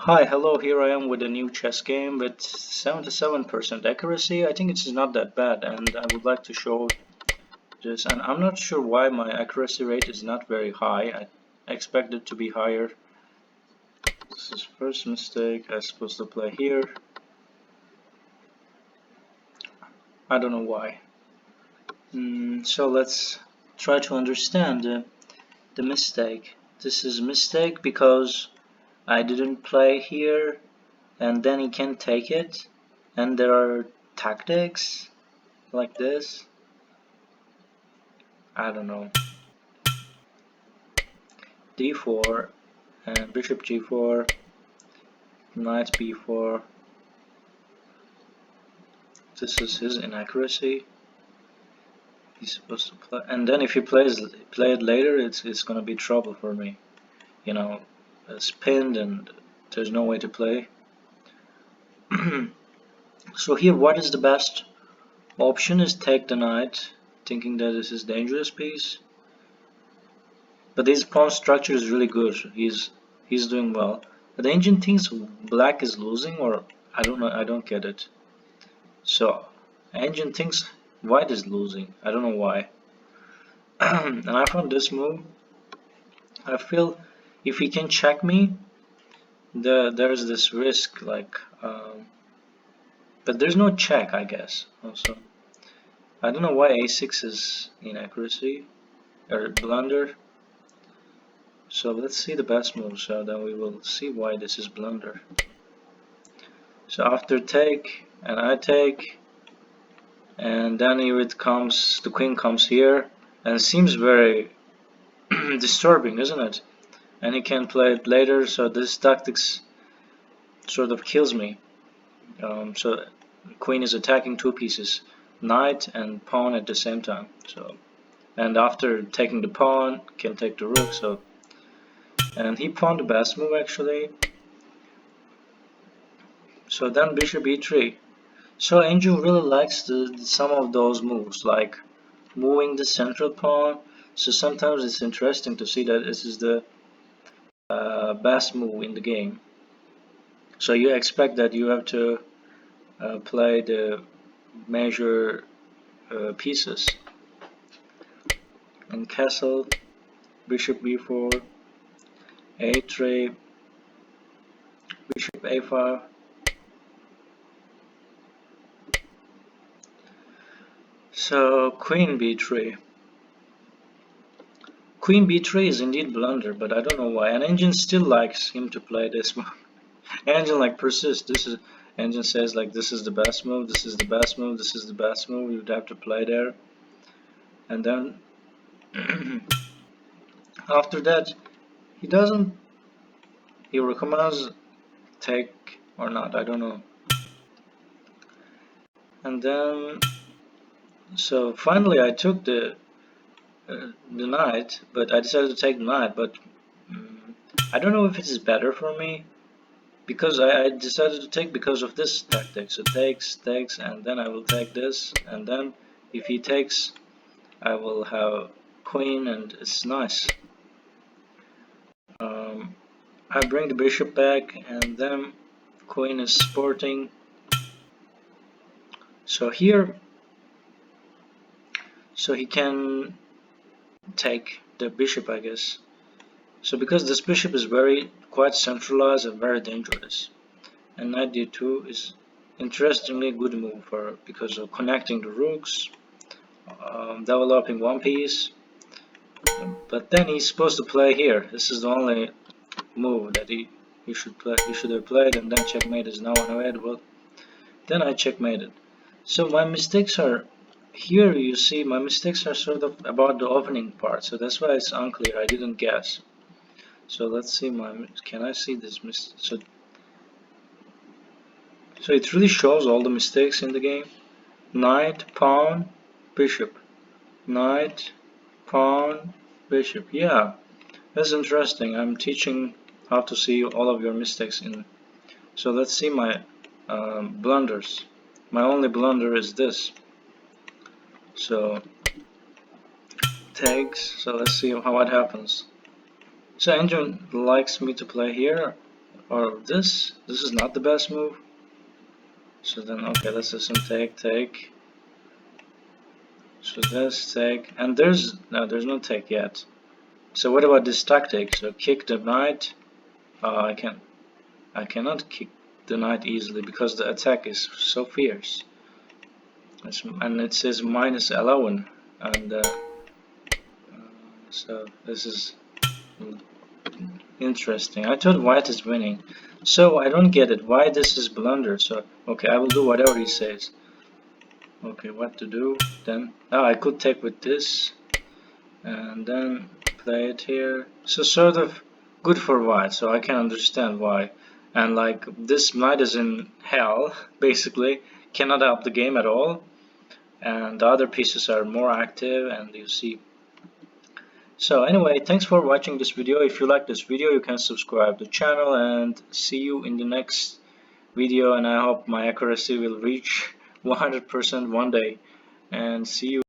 Hi, hello, here I am with a new chess game with 77% accuracy. I think it's not that bad, and I would like to show this. And I'm not sure why my accuracy rate is not very high. I expect it to be higher. This is first mistake. I'm supposed to play here. I don't know why. So let's try to understand the mistake. This is mistake because I didn't play here, and then he can take it. And there are tactics like this. I don't know. d4 and bishop g4, knight b4. This is his inaccuracy. He's supposed to play, and then if he play it later, it's gonna be trouble for me. You know, it's pinned and there's no way to play. So here, what is the best option? Is take the knight, thinking that this is dangerous piece. But his pawn structure is really good. He's doing well. But the engine thinks black is losing, or I don't know. I don't get it. So engine thinks white is losing. I don't know why. And I found this move. I feel if he can check me, there's this risk. But there's no check, I guess. Also, I don't know why a6 is inaccuracy or blunder. So let's see the best move, so then we will see why this is blunder. So after take, and I take, and then here it comes, the queen comes here, and it seems very disturbing, isn't it? And he can play it later, so this tactics sort of kills me. So queen is attacking two pieces, knight and pawn at the same time. So, and after taking the pawn, can take the rook. So, and he pawned the best move actually. So then bishop e3. So Angel really likes some of those moves, like moving the central pawn. So sometimes it's interesting to see that this is the best move in the game. So you expect that you have to play the major pieces. And castle, bishop b4, a3, bishop a5. So queen b3. Queen b3 is indeed blunder, but I don't know why. And Engine still likes him to play this move. Engine like persists. Engine says like this is the best move, this is the best move, this is the best move. You'd have to play there. And then after that, he doesn't. He recommends take or not. I don't know. And then so finally I took the knight, but I decided to take the knight. But I don't know if it is better for me. Because I decided to take because of this tactic. So takes, and then I will take this, and then if he takes, I will have queen, and it's nice. I bring the bishop back, and then queen is sporting. So here, so he can take the bishop, I guess. So because this bishop is quite centralized and very dangerous, and knight d2 is interestingly good move because of connecting the rooks. Developing one piece, but then he's supposed to play here. This is the only move that he should play. He should have played, and then checkmate is now unavailable. Then I checkmated. So my mistakes are here. You see, my mistakes are sort of about the opening part. So that's why it's unclear. I didn't guess. So let's see Can I see this So it really shows all the mistakes in the game. Knight, pawn, bishop. Knight, pawn, bishop. Yeah, that's interesting. I'm teaching how to see all of your mistakes in. So let's see my blunders. My only blunder is this. So takes. So let's see how it happens. So Engine likes me to play here. or this is not the best move. So then, okay, let's do some take. So this take, and there's no take yet. So what about this tactic? So kick the knight. I cannot kick the knight easily because the attack is so fierce. And it says -11, and so this is interesting. I thought white is winning, so I don't get it. Why this is blunder? So okay, I will do whatever he says. Okay, what to do then? Oh, I could take with this, and then play it here. So sort of good for white, so I can understand why. And like this knight is in hell, basically, cannot help the game at all. And the other pieces are more active, and you see. So anyway, thanks for watching this video. If you like this video, you can subscribe to the channel, and see you in the next video. And I hope my accuracy will reach 100% one day. And see you.